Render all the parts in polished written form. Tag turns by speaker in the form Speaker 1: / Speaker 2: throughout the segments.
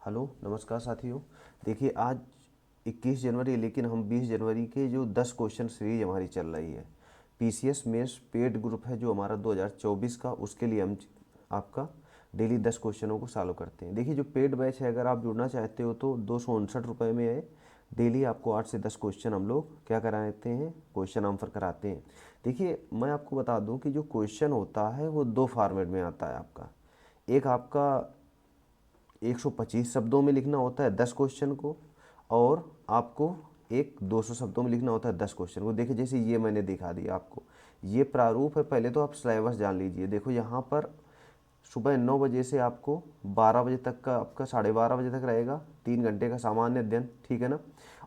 Speaker 1: Hello नमस्कार साथियों। देखिए आज 21 जनवरी लेकिन हम 20 जनवरी के जो 10 क्वेश्चन सीरीज हमारी चल रही है। पीसीएस मेंस पेड ग्रुप है जो हमारा 2024 का, उसके लिए हम आपका डेली 10 क्वेश्चनों को सॉल्व करते हैं। देखिए जो पेड बैच है, अगर आप जुड़ना चाहते हो तो 259 रुपये में है। डेली आपको 8 से 10 क्वेश्चन हम लोग क्या कराते हैं, क्वेश्चन आंसर कराते हैं। देखिए मैं आपको बता दूं कि जो क्वेश्चन होता है वो दो फॉर्मेट में आता है आपका। एक आपका 125 शब्दों में लिखना होता है 10 क्वेश्चन को, और आपको एक 200 शब्दों में लिखना होता है 10 क्वेश्चन को। देखिए जैसे ये मैंने दिखा दिया आपको, ये प्रारूप है। पहले तो आप सिलेबस जान लीजिए। देखो यहाँ पर सुबह 9 बजे से आपको 12 बजे तक का, आपका 12:30 बजे तक रहेगा 3 घंटे का सामान्य अध्ययन, ठीक है ना।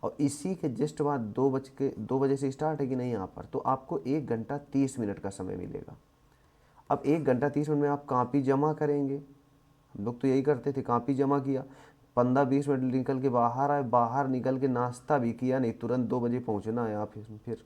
Speaker 1: और इसी के जस्ट बाद 2 बजे से स्टार्ट है कि नहीं यहाँ पर, तो आपको 1 घंटा 30 मिनट का समय मिलेगा। अब 1 घंटा 30 मिनट में आप कॉपी जमा करेंगे। हम लोग तो यही करते थे, कॉपी जमा किया, 15-20 मिनट निकल के बाहर आए, बाहर निकल के नाश्ता भी किया नहीं, तुरंत 2 बजे पहुंचना है, आप फिर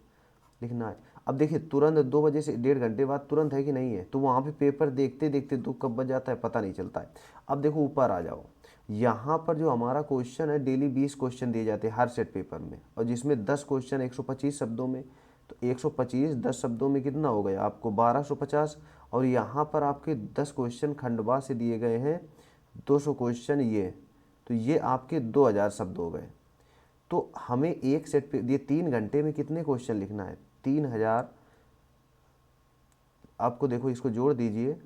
Speaker 1: लिखना है। अब देखिए तुरंत 2 बजे से 1.5 घंटे बाद तुरंत है कि नहीं है, तो वहाँ पे पेपर देखते देखते तो कब बज जाता है पता नहीं चलता है। अब देखो ऊपर आ जाओ, यहाँ पर जो हमारा क्वेश्चन है, डेली 20 क्वेश्चन दिए जाते हैं हर सेट पेपर में, और जिसमें 10 क्वेश्चन 125 शब्दों में। तो 125 10 शब्दों में कितना हो गया आपको 1250। और यहाँ पर आपके 10 क्वेश्चन खंडवा से दिए गए हैं, 200 क्वेश्चन ये, तो ये आपके 2000 शब्द हो गए। तो हमें एक सेट पे ये 3 घंटे में कितने क्वेश्चन लिखना है, 3000। आपको देखो इसको जोड़ दीजिए,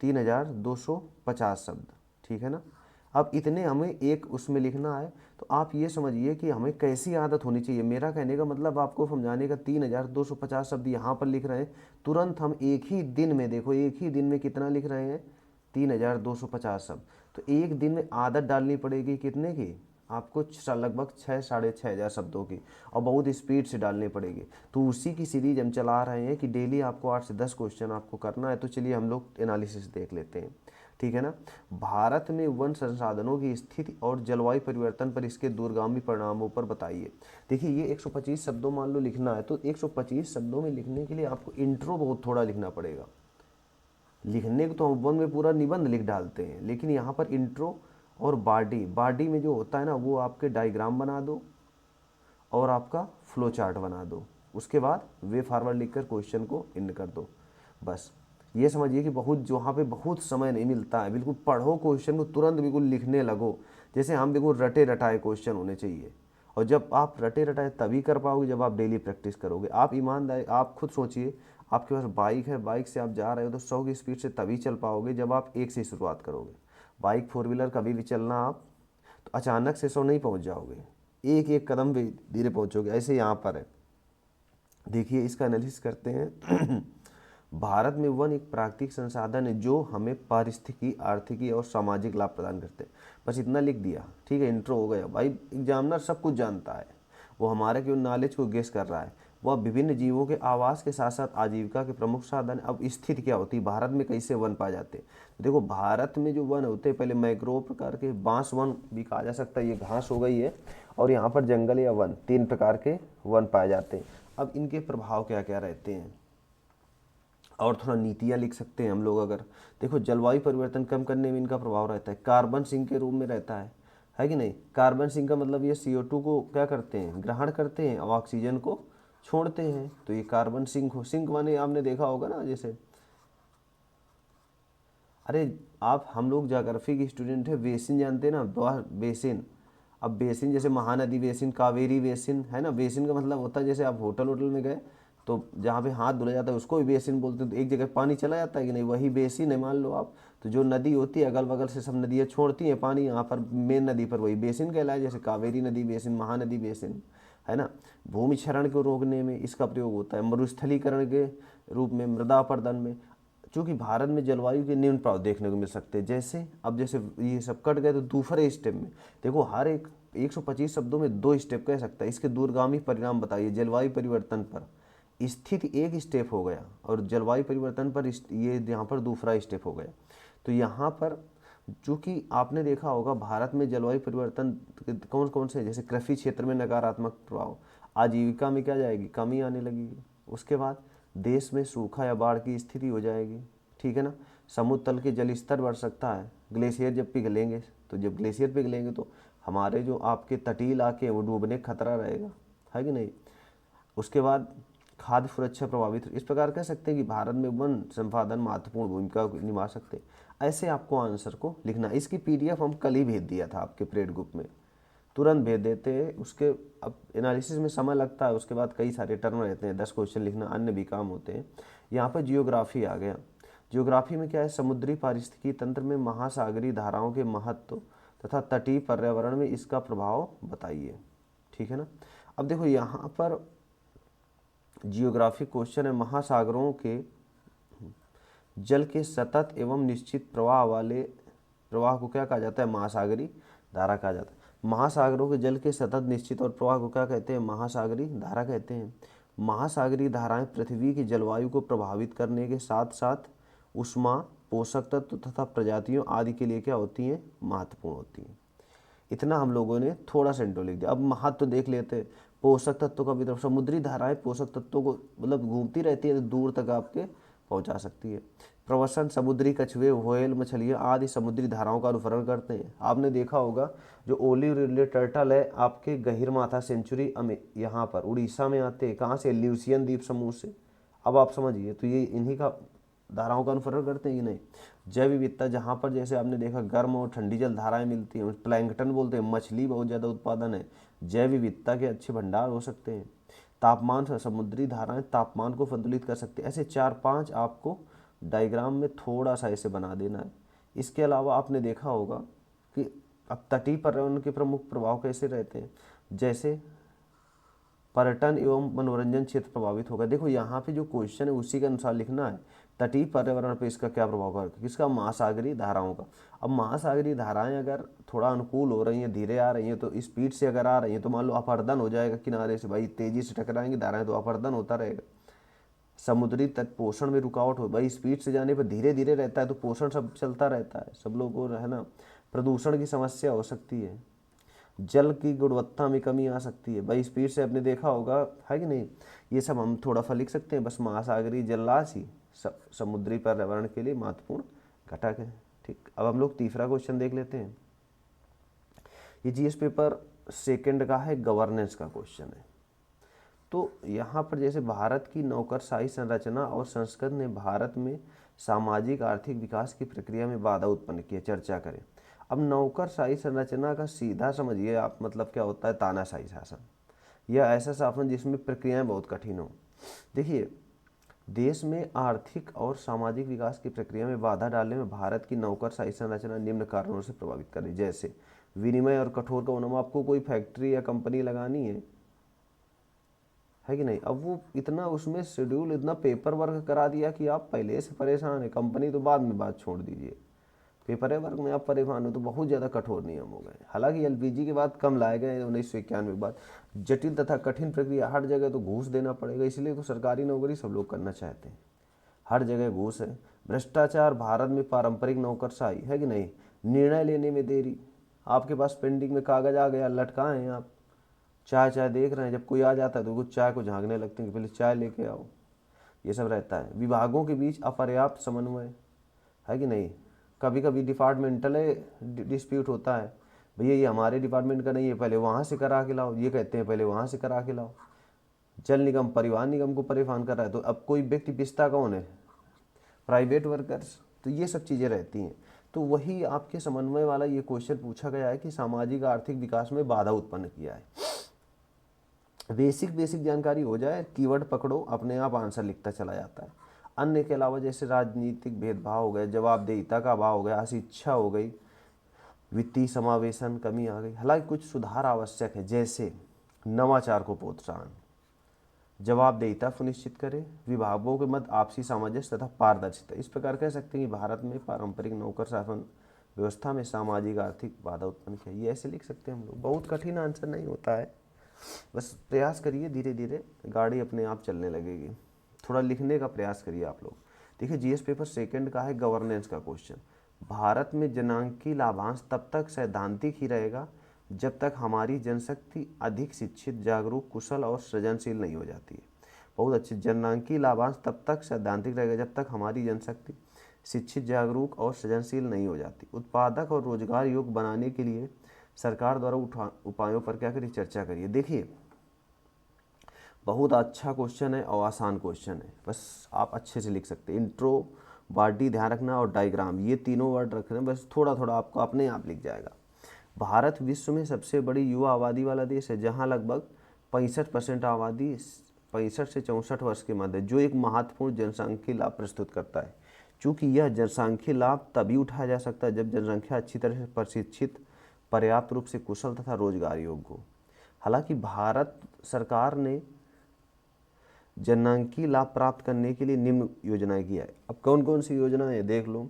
Speaker 1: 3250 शब्द, ठीक है ना। अब इतने हमें एक उसमें लिखना है। तो आप ये समझिए कि हमें कैसी आदत होनी चाहिए। मेरा कहने का मतलब आपको समझाने का, 3250 शब्द यहाँ पर लिख रहे हैं तुरंत हम एक ही दिन में। देखो एक ही दिन में कितना लिख रहे हैं, 3250 शब्द। तो एक दिन में आदत डालनी पड़ेगी कितने की, आपको लगभग 6-6.5 हज़ार शब्दों की, और बहुत स्पीड से डालनी पड़ेगी। तो उसी की सीरीज हम चला रहे हैं कि डेली आपको 8 से 10 क्वेश्चन आपको करना है। तो चलिए हम लोग एनालिसिस देख लेते हैं, ठीक है ना। भारत में वन संसाधनों की स्थिति और जलवायु परिवर्तन पर इसके दूरगामी परिणामों पर बताइए। देखिए ये 125 शब्दों मान लो लिखना है, तो 125 शब्दों में लिखने के लिए आपको इंट्रो बहुत थोड़ा लिखना पड़ेगा। लिखने को तो हम वन में पूरा निबंध लिख डालते हैं, लेकिन यहाँ पर इंट्रो और बॉडी में जो होता है ना, वो आपके डायग्राम बना दो और आपका फ्लो चार्ट बना दो। उसके बाद वे फॉरवर्ड लिखकर क्वेश्चन को एंड कर दो। बस ये समझिए कि बहुत जो वहाँ पे बहुत समय नहीं मिलता है। बिल्कुल पढ़ो क्वेश्चन को, तुरंत बिल्कुल लिखने लगो। जैसे हम बिल्कुल रटे रटाए क्वेश्चन होने चाहिए। और जब आप रटे रटाए तभी कर पाओगे जब आप डेली प्रैक्टिस करोगे। आप ईमानदारी, आप खुद सोचिए, आपके पास बाइक है, बाइक से आप जा रहे हो तो 100 की स्पीड से तभी चल पाओगे जब आप एक से शुरुआत करोगे। बाइक फोर व्हीलर कभी भी चलना आप, तो अचानक से 100 नहीं पहुंच जाओगे, एक एक कदम भी धीरे पहुंचोगे। ऐसे यहाँ पर है, देखिए इसका एनालिसिस करते हैं। भारत में वन एक प्राकृतिक संसाधन है जो हमें पारिस्थितिकी, आर्थिकी और सामाजिक लाभ प्रदान करते हैं। बस इतना लिख दिया, ठीक है, इंट्रो हो गया। भाई एग्जामिनर सब कुछ जानता है, वो हमारे केवल नॉलेज को गेस कर रहा है। वह विभिन्न जीवों के आवास के साथ साथ आजीविका के प्रमुख साधन। अब स्थिति क्या होती है, भारत में कैसे वन पाए जाते हैं। देखो भारत में जो वन होते हैं, पहले मैग्रोव प्रकार के, बांस वन भी कहा जा सकता है, ये घास हो गई है, और यहाँ पर जंगल या वन, 3 प्रकार के वन पाए जाते हैं। अब इनके प्रभाव क्या क्या रहते हैं, और थोड़ा नीतियाँ लिख सकते हैं हम लोग। अगर देखो जलवायु परिवर्तन कम करने में इनका प्रभाव रहता है, कार्बन सिंक के रूप में रहता है कि नहीं। कार्बन सिंक का मतलब ये CO2 को क्या करते हैं, ग्रहण करते हैं, और ऑक्सीजन को छोड़ते हैं। तो ये कार्बन सिंक हो, सिंक माने आपने देखा होगा ना, जैसे अरे आप, हम लोग ज्योग्राफी के स्टूडेंट है, बेसिन जानते हैं ना, बेसिन। अब बेसिन जैसे महानदी बेसिन, कावेरी बेसिन, है ना। बेसिन का मतलब होता है जैसे आप होटल वोटल में गए तो जहाँ पे हाथ धुला जाता है उसको भी बेसिन बोलते हैं। तो एक जगह पानी चला जाता है कि नहीं, वही बेसिन है मान लो आप। तो जो नदी होती है, अगल बगल से सब नदियाँ छोड़ती हैं पानी, यहाँ पर मेन नदी पर वही बेसिन कहलाए, जैसे कावेरी नदी बेसिन, महानदी बेसिन, है ना। भूमि क्षरण को रोकने में इसका प्रयोग होता है, मरुस्थलीकरण के रूप में, मृदा अपरदन में। चूँकि भारत में जलवायु के निम्न प्रभाव देखने को मिल सकते हैं, जैसे अब जैसे ये सब कट गए तो दूसरे स्टेप में देखो, हर एक 125 शब्दों में 2 स्टेप कह सकता है। इसके दूरगामी परिणाम बताइए जलवायु परिवर्तन पर। स्थिति एक स्टेप हो गया, और जलवायु परिवर्तन पर ये यहाँ पर दूसरा स्टेप हो गया। तो यहाँ पर चूँकि आपने देखा होगा भारत में जलवायु परिवर्तन कौन कौन से, जैसे कृषि क्षेत्र में नकारात्मक प्रभाव, आजीविका में क्या जाएगी, कमी आने लगेगी। उसके बाद देश में सूखा या बाढ़ की स्थिति हो जाएगी, ठीक है ना। समुद्र तल के जल स्तर बढ़ सकता है, ग्लेशियर जब पिघलेंगे, तो जब ग्लेशियर पिघलेंगे तो हमारे जो आपके तटीय इलाके हैं वो डूबने का खतरा रहेगा, है कि नहीं। उसके बाद खाद्य सुरक्षा प्रभावित, इस प्रकार कह सकते हैं कि भारत में वन संपादन महत्वपूर्ण भूमिका निभा सकते हैं। ऐसे आपको आंसर को लिखना। इसकी पीडीएफ हम कल ही भेज दिया था आपके परेड ग्रुप में, तुरंत भेज देते हैं। उसके अब एनालिसिस में समय लगता है, उसके बाद कई सारे टर्म रहते हैं, 10 क्वेश्चन लिखना, अन्य भी काम होते हैं। यहाँ पर जियोग्राफी आ गया। जियोग्राफी में क्या है, समुद्री पारिस्थितिकी तंत्र में महासागरीय धाराओं के महत्व तथा तटीय पर्यावरण में इसका प्रभाव बताइए, ठीक है ना। अब देखो यहाँ पर जियोग्राफी क्वेश्चन है, महासागरों के जल के सतत एवं निश्चित प्रवाह वाले प्रवाह को क्या कहा जाता है, महासागरीय धारा कहा जाता है। महासागरों के जल के सतत निश्चित और प्रवाह को क्या कहते हैं, महासागरीय धारा कहते हैं। महासागरीय धाराएं पृथ्वी की जलवायु को प्रभावित करने के साथ साथ ऊष्मा, पोषक तत्व तथा प्रजातियों आदि के लिए क्या होती हैं, महत्वपूर्ण होती हैं। इतना हम लोगों ने थोड़ा सा इंट्रो लिख दिया। अब महत्व तो देख लेते हैं। पोषक तत्वों का वितरण, समुद्री धाराएं पोषक तत्वों को मतलब घूमती रहती है तो दूर तक आपके पहुंचा सकती है। प्रवसन, समुद्री कछुए, व्हेल, मछलियाँ आदि समुद्री धाराओं का अनुसरण करते हैं। आपने देखा होगा जो ओलिव रिडले टर्टल है आपके गहीरमाथा सेंचुरी यहाँ पर उड़ीसा में आते हैं, कहाँ से, ल्यूसियन द्वीप समूह से। अब आप समझिए, तो ये इन्हीं का धाराओं का अनुसरण करते हैं कि नहीं। जैव विविधता, जहाँ पर जैसे आपने देखा गर्म और ठंडी जल धाराएं मिलती हैं, प्लैंकटन बोलते हैं, मछली बहुत ज़्यादा उत्पादन है, जैव विविधता के अच्छे भंडार हो सकते हैं। तापमान, समुद्री धाराएं तापमान को संतुलित कर सकते हैं। ऐसे 4-5 आपको डायग्राम में थोड़ा सा ऐसे बना देना है। इसके अलावा आपने देखा होगा कि अब तटीय पर्यावरण के प्रमुख प्रभाव कैसे रहते हैं, जैसे पर्यटन एवं मनोरंजन क्षेत्र प्रभावित होगा। देखो यहाँ पे जो क्वेश्चन है उसी के अनुसार लिखना है। तटीय पर्यावरण पे इसका क्या प्रभाव होगा, किसका, महासागरीय धाराओं का। अब महासागरीय धाराएं अगर थोड़ा अनुकूल हो रही हैं, धीरे आ रही हैं, तो स्पीड से अगर आ रही हैं तो मान लो अपरदन हो जाएगा किनारे से, भाई तेजी से टकराएंगी धाराएं तो अपरदन होता रहेगा। समुद्री तट पोषण में रुकावट हो, भाई स्पीड से जाने पर धीरे धीरे रहता है तो पोषण सब चलता रहता है, सब लोगों को है ना। प्रदूषण की समस्या हो सकती है, जल की गुणवत्ता में कमी आ सकती है, भाई स्पीड से आपने देखा होगा, है कि नहीं। ये सब हम थोड़ा सा लिख सकते हैं। बस महासागरीय जलराशि समुद्री पर्यावरण के लिए महत्वपूर्ण घटक है, ठीक। अब हम लोग तीसरा क्वेश्चन देख लेते हैं। ये जीएस पेपर सेकंड का है, गवर्नेंस का क्वेश्चन है। तो यहाँ पर जैसे भारत की नौकरशाही संरचना और संस्कृति ने भारत में सामाजिक आर्थिक विकास की प्रक्रिया में बाधा उत्पन्न की है, चर्चा करें। अब नौकरशाही संरचना का सीधा समझिए आप, मतलब क्या होता है, तानाशाही शासन या ऐसा शासन जिसमें प्रक्रियाएं बहुत कठिन हो। देखिए, देश में आर्थिक और सामाजिक विकास की प्रक्रिया में बाधा डालने में भारत की नौकरशाही संरचना निम्न कारणों से प्रभावित कर रही, जैसे विनिमय और कठोर का होना। आपको कोई फैक्ट्री या कंपनी लगानी है कि नहीं, अब वो इतना उसमें शेड्यूल, इतना पेपर वर्क करा दिया कि आप पहले से परेशान है, कंपनी तो बाद में बात छोड़ दीजिए, पेपर वर्क में आप परेशान हो, तो बहुत ज़्यादा कठोर नियम हो गए। हालांकि एलपीजी के बाद कम लाए गए 1991 के बाद। जटिल तथा कठिन प्रक्रिया, हर जगह तो घूस देना पड़ेगा, इसलिए तो सरकारी नौकरी सब लोग करना चाहते हैं, हर जगह घूस है। भ्रष्टाचार, भारत में पारंपरिक नौकरशाही, है कि नहीं। निर्णय लेने में देरी, आपके पास पेंडिंग में कागज आ गया, लटकाए हैं आप, चाय चाय देख रहे हैं, जब कोई आ जाता है तो कुछ चाय को झांकने लगते हैं कि पहले चाय लेके आओ, ये सब रहता है। विभागों के बीच अपर्याप्त समन्वय, है कि नहीं। कभी कभी डिपार्टमेंटल डिस्प्यूट होता है, भैया ये हमारे डिपार्टमेंट का नहीं है, पहले वहाँ से करा के लाओ, ये कहते हैं पहले वहाँ से करा के लाओ। जल निगम परिवहन निगम को परेशान कर रहा है, तो अब कोई व्यक्ति पिसता कौन है, प्राइवेट वर्कर्स। तो ये सब चीज़ें रहती हैं। तो वही आपके समन्वय वाला ये क्वेश्चन पूछा गया है कि सामाजिक आर्थिक विकास में बाधा उत्पन्न किया है। बेसिक जानकारी हो जाए, कीवर्ड पकड़ो, अपने आप आंसर लिखता चला जाता है। अन्य के अलावा जैसे राजनीतिक भेदभाव हो गए, जवाबदेहिता का अभाव हो गया, अशिक्षा हो गई, वित्तीय समावेशन कमी आ गई। हालांकि कुछ सुधार आवश्यक है, जैसे नवाचार को प्रोत्साहन, जवाबदेहिता सुनिश्चित करें, विभागों के मध्य आपसी सामंजस्य तथा पारदर्शिता। इस प्रकार कह सकते हैं कि भारत में पारंपरिक नौकर शासन व्यवस्था में सामाजिक आर्थिक बाधा उत्पन्न किया, ये ऐसे लिख सकते हैं हम लोग। बहुत कठिन आंसर नहीं होता है, बस प्रयास करिए, धीरे धीरे गाड़ी अपने आप चलने लगेगी। थोड़ा लिखने का प्रयास करिए आप लोग। देखिए, जीएस पेपर सेकंड का है, गवर्नेंस का क्वेश्चन। भारत में जनांकी लाभांश तब तक सैद्धांतिक ही रहेगा जब तक हमारी जनशक्ति अधिक शिक्षित, जागरूक, कुशल और सृजनशील नहीं हो जाती है। बहुत अच्छे, जनांकी लाभांश तब तक सैद्धांतिक रहेगा जब तक हमारी जनशक्ति शिक्षित, जागरूक और सृजनशील नहीं हो जाती। उत्पादक और रोजगार योग्य बनाने के लिए सरकार द्वारा उपायों पर क्या करिए, चर्चा करिए। देखिए बहुत अच्छा क्वेश्चन है और आसान क्वेश्चन है, बस आप अच्छे से लिख सकते हैं। इंट्रो, बॉडी ध्यान रखना और डायग्राम, ये तीनों वर्ड रख रहे हैं, बस थोड़ा थोड़ा आपको अपने आप लिख जाएगा। भारत विश्व में सबसे बड़ी युवा आबादी वाला देश है, जहां लगभग 65% आबादी 65 से 64 वर्ष के मध्य है, जो एक महत्वपूर्ण जनसांख्यिकीय लाभ प्रस्तुत करता है। चूँकि यह जनसांख्यिकीय लाभ तभी उठाया जा सकता है जब जनसंख्या अच्छी तरह से प्रशिक्षित, पर्याप्त रूप से कुशल तथा रोजगार योग्य हो। हालांकि भारत सरकार ने जनसांख्यिकीय लाभ प्राप्त करने के लिए निम्न योजनाएं किया है। अब कौन कौन सी योजनाएं देख लो।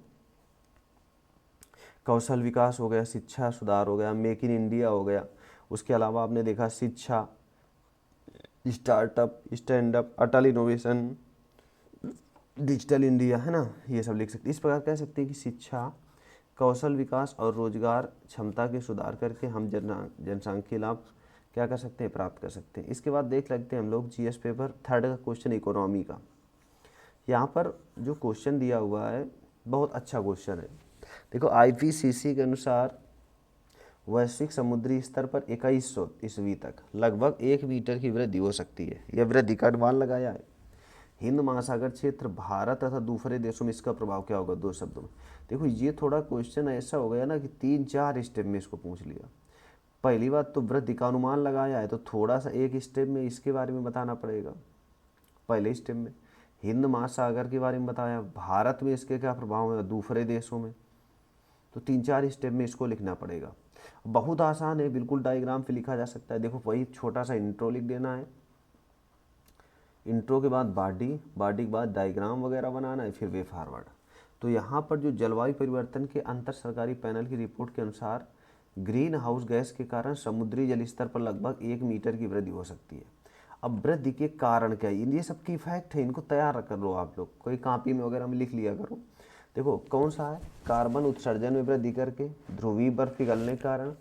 Speaker 1: कौशल विकास हो गया, शिक्षा सुधार हो गया, मेक इन इंडिया हो गया। उसके अलावा आपने देखा शिक्षा, स्टार्टअप, स्टैंड अप, अटल इनोवेशन, डिजिटल इंडिया, है ना, ये सब लिख सकते। इस प्रकार कह सकते हैं कि शिक्षा, कौशल विकास और रोजगार क्षमता के सुधार करके हम जनसांख्यिकीय लाभ क्या कर सकते हैं, प्राप्त कर सकते हैं। इसके बाद देख लेते हैं हम लोग जीएस पेपर 3 का क्वेश्चन इकोनॉमी का। यहाँ पर जो क्वेश्चन दिया हुआ है बहुत अच्छा क्वेश्चन है। देखो आईपीसीसी के अनुसार वैश्विक समुद्री स्तर पर 2100 ईस्वी तक लगभग 1 मीटर की वृद्धि हो सकती है। यह वृद्धि का अनुमान लगाया है। हिंद महासागर क्षेत्र, भारत तथा दूसरे देशों में इसका प्रभाव क्या होगा, 2 शब्दों में। देखो ये थोड़ा क्वेश्चन ऐसा हो गया ना कि 3-4 स्टेप में इसको पूछ लिया। पहली बात तो वृद्धि का अनुमान लगाया है, तो थोड़ा सा एक स्टेप में इसके बारे में बताना पड़ेगा। पहले स्टेप में हिंद महासागर के बारे में बताया, भारत में इसके क्या प्रभाव है, दूसरे देशों में, तो 3-4 स्टेप में इसको लिखना पड़ेगा। बहुत आसान है, बिल्कुल डायग्राम पे लिखा जा सकता है। देखो वही छोटा सा इंट्रो लिख देना है, इंट्रो के बाद बॉडी, बॉडी के बाद डायग्राम वगैरह बनाना है, फिर वे फॉरवर्ड। तो यहाँ पर जो जलवायु परिवर्तन के अंतर सरकारी पैनल की रिपोर्ट के अनुसार ग्रीन हाउस गैस के कारण समुद्री जल स्तर पर लगभग 1 मीटर की वृद्धि हो सकती है। अब वृद्धि के कारण क्या है, ये सब की फैक्ट है, इनको तैयार कर लो आप लोग, कोई कॉपी में वगैरह में लिख लिया करो। देखो कौन सा है, कार्बन उत्सर्जन में वृद्धि करके, ध्रुवीय बर्फ पिघलने के कारण।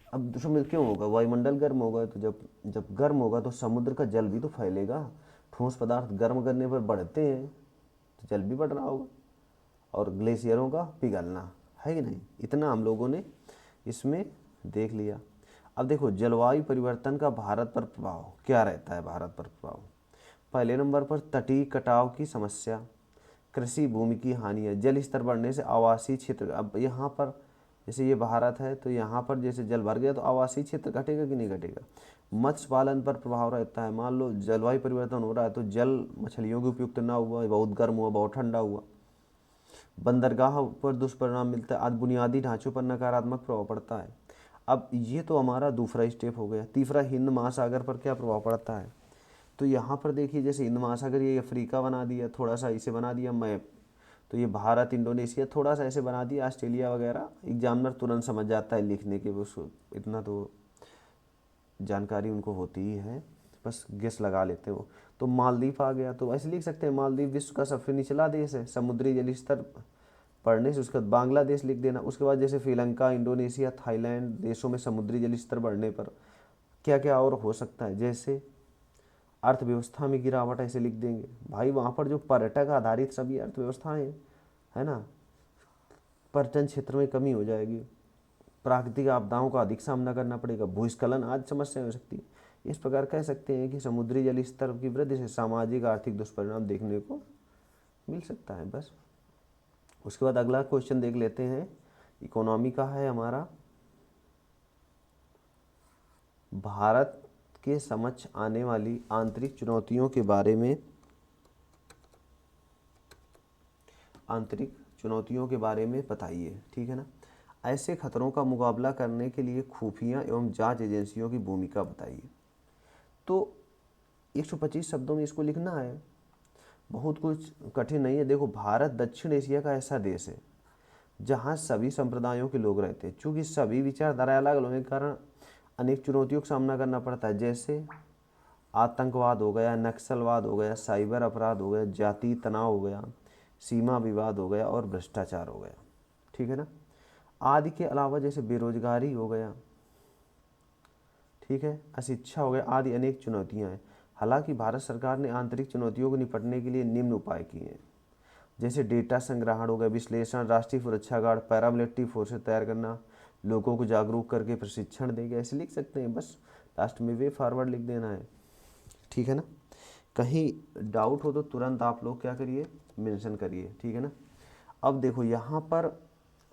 Speaker 1: अब समुद्र क्यों होगा, वायुमंडल गर्म होगा, तो जब जब गर्म होगा तो समुद्र का जल भी तो फैलेगा। ठोस पदार्थ गर्म करने पर बढ़ते हैं तो जल भी बढ़ रहा होगा, और ग्लेशियरों का पिघलना, है कि नहीं। इतना हम लोगों ने इसमें देख लिया। अब देखो जलवायु परिवर्तन का भारत पर प्रभाव क्या रहता है। भारत पर प्रभाव पहले नंबर पर तटीय कटाव की समस्या, कृषि भूमि की हानि, जल स्तर बढ़ने से आवासीय क्षेत्र। अब यहाँ पर जैसे ये भारत है तो यहाँ पर जैसे जल भर गया तो आवासीय क्षेत्र घटेगा कि नहीं घटेगा। मत्स्य पालन पर प्रभाव रहता है, मान लो जलवायु परिवर्तन हो रहा है तो जल मछलियों के उपयुक्त ना हुआ, बहुत गर्म हुआ, बहुत ठंडा हुआ। बंदरगाह पर दुष्परिणाम मिलता है, आज बुनियादी ढांचों पर नकारात्मक प्रभाव पड़ता है। अब ये तो हमारा दूसरा स्टेप हो गया। तीसरा हिंद महासागर पर क्या प्रभाव पड़ता है, तो यहाँ पर देखिए जैसे हिंद महासागर ये अफ्रीका बना दिया, थोड़ा सा इसे बना दिया मैप, तो ये भारत, इंडोनेशिया थोड़ा सा ऐसे बना दिया, ऑस्ट्रेलिया वगैरह। एग्जामिनर तुरंत समझ जाता है लिखने के, बस इतना तो जानकारी उनको होती ही है, बस गेस लगा लेते हो। तो मालदीव आ गया, तो ऐसे लिख सकते हैं मालदीव विश्व का सबसे निचला देश है समुद्री जल स्तर बढ़ने से। उसके बाद बांग्लादेश लिख देना। उसके बाद जैसे श्रीलंका, इंडोनेशिया, थाईलैंड देशों में समुद्री जल स्तर बढ़ने पर क्या क्या और हो सकता है, जैसे अर्थव्यवस्था में गिरावट, ऐसे लिख देंगे भाई। वहाँ पर जो पर्यटक आधारित सभी अर्थव्यवस्थाएं है ना, पर्यटन क्षेत्र में कमी हो जाएगी, प्राकृतिक आपदाओं का अधिक सामना करना पड़ेगा, भूस्खलन आज समस्या हो सकती है। इस प्रकार कह सकते हैं कि समुद्री जल स्तर की वृद्धि से सामाजिक आर्थिक दुष्परिणाम देखने को मिल सकता है। बस उसके बाद अगला क्वेश्चन देख लेते हैं, इकोनॉमी का है हमारा। भारत के समक्ष आने वाली आंतरिक चुनौतियों के बारे में, आंतरिक चुनौतियों के बारे में बताइए, ठीक है ना। ऐसे खतरों का मुकाबला करने के लिए खुफिया एवं जांच एजेंसियों की भूमिका बताइए। तो 125 शब्दों में इसको लिखना है, बहुत कुछ कठिन नहीं है। देखो भारत दक्षिण एशिया का ऐसा देश है जहाँ सभी संप्रदायों के लोग रहते हैं। चूँकि सभी विचारधारा अलग अलग होने के कारण अनेक चुनौतियों का सामना करना पड़ता है, जैसे आतंकवाद हो गया, नक्सलवाद हो गया, साइबर अपराध हो गया, जातीय तनाव हो गया, सीमा विवाद हो गया और भ्रष्टाचार हो गया, ठीक है ना। आदि के अलावा जैसे बेरोजगारी हो गया, ठीक है, अशिक्षा हो गया, आदि अनेक चुनौतियां हैं। हालांकि भारत सरकार ने आंतरिक चुनौतियों को निपटने के लिए निम्न उपाय किए हैं। जैसे डेटा संग्रहण हो गया, विश्लेषण, राष्ट्रीय सुरक्षा गार्ड, पैरामिलिट्री फोर्सेस तैयार करना, लोगों को जागरूक करके प्रशिक्षण देंगे, ऐसे लिख सकते हैं। बस लास्ट में वे फॉरवर्ड लिख देना है, ठीक है ना। कहीं डाउट हो तो तुरंत आप लोग क्या करिए, मेंशन करिए, ठीक है ना। अब देखो यहाँ पर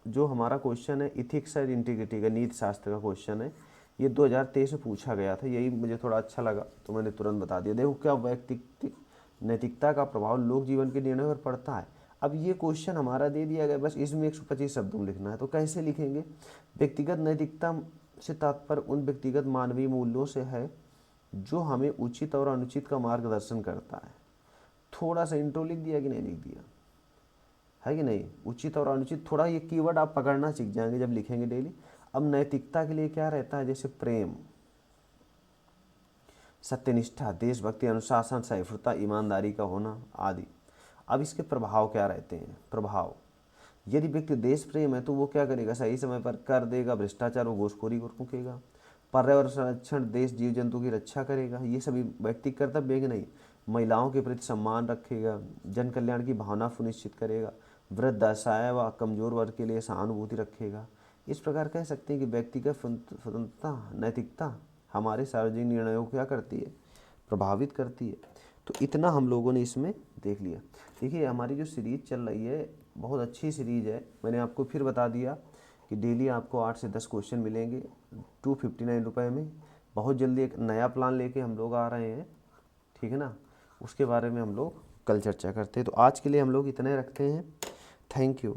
Speaker 1: जो हमारा क्वेश्चन है इथिक्स एंड इंटीग्रिटी का, नीति शास्त्र का क्वेश्चन है, ये 2023 में पूछा गया था, यही मुझे थोड़ा अच्छा लगा तो मैंने तुरंत बता दिया। देखो क्या व्यक्ति नैतिकता का प्रभाव लोक जीवन के निर्णय पर पड़ता है। अब ये क्वेश्चन हमारा दे दिया गया, बस इसमें 125 शब्दों में लिखना है, तो कैसे लिखेंगे। व्यक्तिगत नैतिकता से तात्पर्य उन व्यक्तिगत मानवीय मूल्यों से है जो हमें उचित और अनुचित का मार्गदर्शन करता है। थोड़ा सा इंट्रो लिख दिया कि नहीं लिख दिया, है कि नहीं। उचित और अनुचित, थोड़ा ये कीवर्ड आप पकड़ना सीख जाएंगे जब लिखेंगे डेली। अब नैतिकता के लिए क्या रहता है, जैसे प्रेम, सत्यनिष्ठा, देशभक्ति, अनुशासन, सहिष्णुता, ईमानदारी का होना आदि। अब इसके प्रभाव क्या रहते हैं। प्रभाव, यदि व्यक्ति देश प्रेम है तो वो क्या करेगा, सही समय पर कर देगा, भ्रष्टाचार व घूसखोरी को रोकेगा, पर्यावरण संरक्षण, देश जीव जंतु की रक्षा करेगा, ये सभी व्यक्तिगत कर्तव्य कि नहीं। महिलाओं के प्रति सम्मान रखेगा, जन कल्याण की भावना सुनिश्चित करेगा, वृद्ध, असहाय व कमजोर वर्ग के लिए सहानुभूति रखेगा। इस प्रकार कह सकते हैं कि व्यक्तिगत स्वतंत्रता, नैतिकता हमारे सार्वजनिक निर्णयों को क्या करती है, प्रभावित करती है। तो इतना हम लोगों ने इसमें देख लिया। देखिए हमारी जो सीरीज़ चल रही है बहुत अच्छी सीरीज़ है। मैंने आपको फिर बता दिया कि डेली आपको 8 से 10 क्वेश्चन मिलेंगे 259 रुपये में। बहुत जल्दी एक नया प्लान लेके हम लोग आ रहे हैं, ठीक है ना। उसके बारे में हम लोग कल चर्चा करते हैं। तो आज के लिए हम लोग इतने रखते हैं। Thank you.